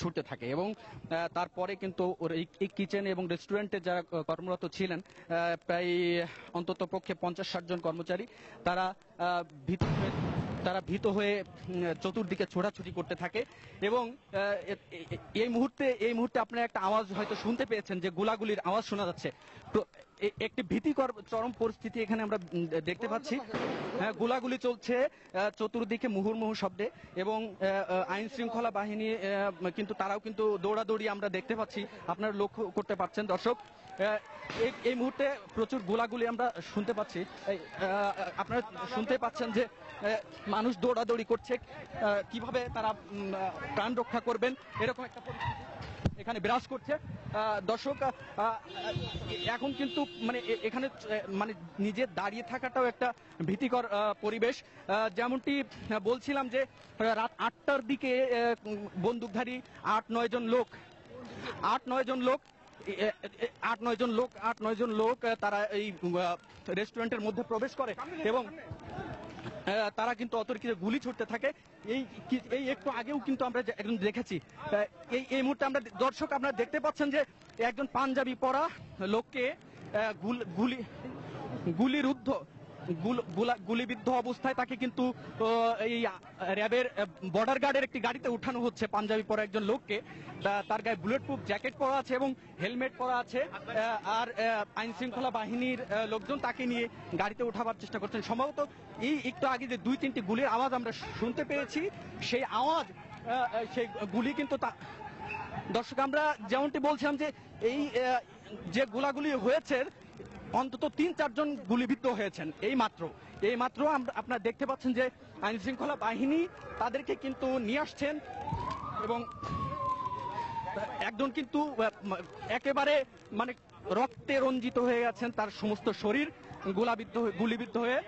ছুটতে থাকে এবং তারপরে কিন্তু ওর এই কিচেন এবং রেস্টুরেন্টে যারা কর্মরত ছিলেন প্রায় অন্তত পক্ষে 50-60 জন কর্মচারী তারা ভীত হয়ে চতুর্দিকে ছোটাছুটি করতে থাকে এবং এই মুহূর্তে আপনারা একটা আওয়াজ হয়তো শুনতে পেয়েছেন যে গোলাগুলির আওয়াজ শোনা যাচ্ছে। তো একটি ভীতিকর চরম পরিস্থিতি এখানে আমরা দেখতে পাচ্ছি। হ্যাঁ, গোলাগুলি চলছে চতুর্দিকে মুহুর্মুহু শব্দে এবং আইন শৃঙ্খলা বাহিনী কিন্তু তারাও কিন্তু দৌড়াদৌড়ি আমরা দেখতে পাচ্ছি, আপনারা লক্ষ্য করতে পারছেন দর্শক। এই মুহূর্তে প্রচুর গোলাগুলি আমরা শুনতে পাচ্ছি। আপনারা শুনতে পাচ্ছেন যে মানুষ দৌড়াদৌড়ি করছে, কিভাবে তারা প্রাণ রক্ষা করবেন এরকম একটা পরিস্থিতি এখানে বিরাজ করছে। দর্শক, এখন কিন্তু মানে এখানে মানে নিজে দাঁড়িয়ে থাকাটাও একটা ভীতিকর পরিবেশ। যেমনটি বলছিলাম যে রাত 8টার দিকে বন্দুকধারী 8-9 জন লোক 8-9 জন লোক তারা এই রেস্টুরেন্টের মধ্যে প্রবেশ করে এবং তারা কিন্তু অতর্কিতে গুলি ছুটতে থাকে। এই একটু আগেও কিন্তু আমরা একজন দেখেছি। এই মুহূর্তে আমরা দর্শক আপনারা দেখতে পাচ্ছেন যে একজন পাঞ্জাবি পরা লোককে গুলিবিদ্ধ অবস্থায় তাকে কিন্তু এই র্যাবের বর্ডার গার্ডের একটি গাড়িতে উঠানো হচ্ছে। পাঞ্জাবি পরা একজন লোককে, তার গায়ে বুলেট প্রুফ জ্যাকেট পরা আছে এবং হেলমেট পরা আছে, আর আইন শৃঙ্খলা বাহিনীর লোকজন তাকে নিয়ে গাড়িতে উঠাবার চেষ্টা করছেন। সম্ভবত এই একটু আগে যে 2-3টি গুলির আওয়াজ আমরা শুনতে পেয়েছি, সেই আওয়াজ সেই গুলি কিন্তু দর্শক আমরা যেমনটি বলছিলাম যে এই যে গোলাগুলি হয়েছে অন্তত 3-4 জন গুলিবিদ্ধ হয়েছেন এই মাত্র আপনারা দেখতে পাচ্ছেন যে আইন শৃঙ্খলা বাহিনী তাদেরকে কিন্তু নিয়ে আসছেন এবং একজন কিন্তু একেবারে মানে রক্তে রঞ্জিত হয়ে গেছেন, তার সমস্ত শরীর গুলিবিদ্ধ হয়ে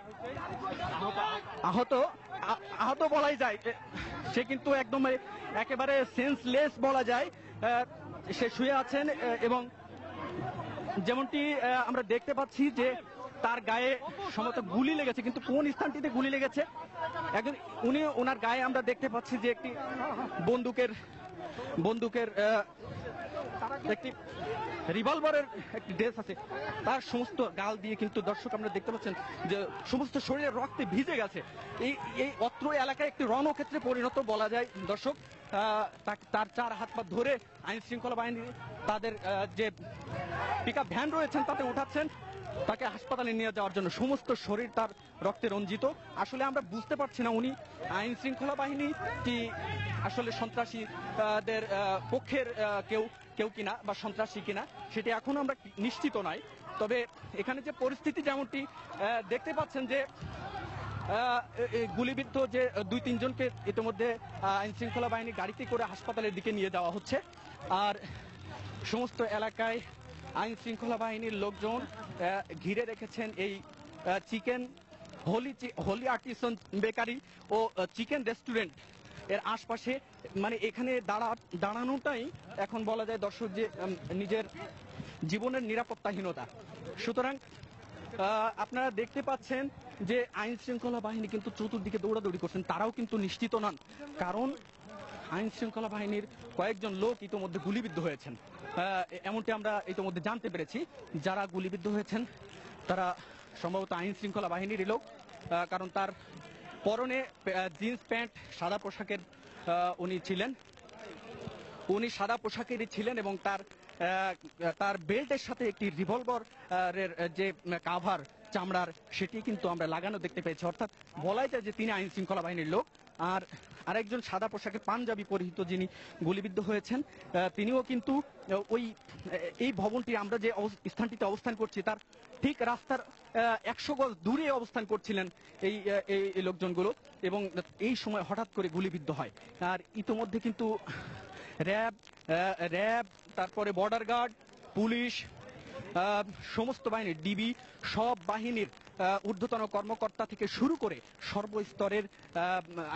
আহত বলাই যায়। সে কিন্তু একদম একেবারে সেন্সলেস বলা যায়, সে শুয়ে আছেন এবং যেমনটি আমরা দেখতে পাচ্ছি যে তার গায়ে সম্ভবত গুলি লেগেছে, কিন্তু কোন স্থানটিতে গুলি লেগেছে ওনার গায়ে আমরা দেখতে পাচ্ছি যে একটি বন্দুকের একটি রিভলভারের একটি ড্রেস আছে, তার সমস্ত গাল দিয়ে কিন্তু দর্শক আমরা দেখতে পাচ্ছেন যে সমস্ত শরীরের রক্তে ভিজে গেছে। এই অত্র এলাকায় একটি রণক্ষেত্রে পরিণত বলা যায় দর্শক। তার 4 হাত পা ধরে আইন শৃঙ্খলা বাহিনী তাদের যে পিকআপ ভ্যান রয়েছেন তাতে উঠাচ্ছেন তাকে হাসপাতালে নিয়ে যাওয়ার জন্য। সমস্ত শরীর তার রক্তে রঞ্জিত। আসলে আমরা বুঝতে পারছি না উনি আইন শৃঙ্খলা বাহিনী কি আসলে সন্ত্রাসীদের পক্ষের কেউ কিনা বা সন্ত্রাসী কিনা, সেটি এখনো আমরা নিশ্চিত নয়। তবে এখানে যে পরিস্থিতি যেমনটি দেখতে পাচ্ছেন যে গুলিবিদ্ধ যে 2-3 জনকে ইতিমধ্যে আইন শৃঙ্খলা বাহিনী গাড়িতে করে হাসপাতালের দিকে নিয়ে যাওয়া হচ্ছে, আর সমস্ত এলাকায় আইন শৃঙ্খলা বাহিনীর লোকজন ঘিরে রেখেছেন এই চিকেন হোলি আর্টিসান বেকারি ও চিকেন রেস্টুরেন্ট এর আশপাশে। মানে এখানে দাঁড়ানোটাই এখন বলা যায় দর্শক যে নিজের জীবনের নিরাপত্তাহীনতা। সুতরাং আপনারা দেখতে পাচ্ছেন যে আইন শৃঙ্খলা বাহিনী কিন্তু চতুর্দিকে দৌড়াদৌড়ি করছেন, তারাও কিন্তু নিশ্চিত নন, কারণ আইন শৃঙ্খলা বাহিনীর কয়েকজন লোক ইতোমধ্যে গুলিবিদ্ধ হয়েছেন। এমনটি আমরা ইতোমধ্যে জানতে পেরেছি। যারা গুলিবিদ্ধ হয়েছেন তারা সম্ভবত আইন শৃঙ্খলা বাহিনীরই লোক, কারণ তার পরনে জিন্স প্যান্ট সাদা পোশাকের উনি সাদা পোশাকেরই ছিলেন এবং তার বেল্টের সাথে একটি রিভলভারের যে কাভার চামড়ার সেটি কিন্তু আমরা লাগানো দেখতে পেয়েছি। অর্থাৎ বলাই যায় যে তিনি আইন শৃঙ্খলা বাহিনীর লোক। আর আরেকজন সাদা পোশাকের পাঞ্জাবি পরিহিত যিনি গুলিবিদ্ধ হয়েছেন তিনিও কিন্তু এই ভবনটি আমরা যে স্থানটিতে অবস্থান করছি তার ঠিক রাস্তার 100 গজ দূরে অবস্থান করছিলেন এই লোকজনগুলো, এবং এই সময় হঠাৎ করে গুলিবিদ্ধ হয়। আর ইতোমধ্যে কিন্তু র্যাব তারপরে বর্ডার গার্ড, পুলিশ, সমস্ত বাহিনীর ডিবি, সব বাহিনীর ঊর্ধ্বতন কর্মকর্তা থেকে শুরু করে সর্বস্তরের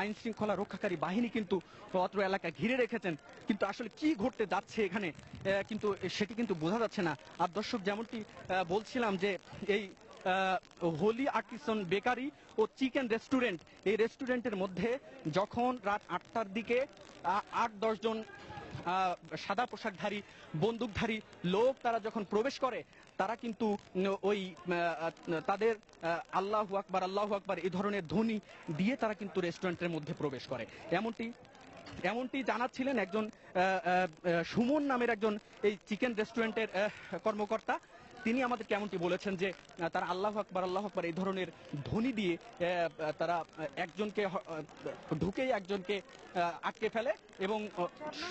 আইন শৃঙ্খলা রক্ষাকারী বাহিনী কিন্তু অত্র এলাকা ঘিরে রেখেছেন। কিন্তু আসলে কি ঘটতে যাচ্ছে এখানে কিন্তু সেটি কিন্তু বোঝা যাচ্ছে না। আর দর্শক যেমনটি বলছিলাম যে এই হোলি আর্টিসান বেকারি ও চিকেন রেস্টুরেন্ট, এই রেস্টুরেন্টের মধ্যে যখন রাত 8টার দিকে 8-10 জন সাদা পোশাকধারী বন্দুকধারী লোক তারা যখন প্রবেশ করে তারা কিন্তু ওই তাদের আল্লাহু আকবার এই ধরনের ধ্বনি দিয়ে তারা কিন্তু রেস্টুরেন্টের মধ্যে প্রবেশ করে। এমনটি জানাচ্ছিলেন একজন সুমন নামের একজন এই চিকেন রেস্টুরেন্টের কর্মকর্তা। তিনি আমাদেরকে এমনটি বলেছেন যে তারা আল্লাহু আকবার এই ধরনের ধ্বনি দিয়ে তারা একজনকে ঢুকেই একজনকে আটকে ফেলে এবং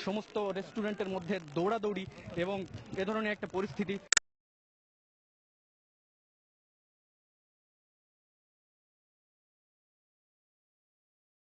সমস্ত রেস্টুরেন্টের মধ্যে দৌড়াদৌড়ি এবং এ ধরনের একটা পরিস্থিতি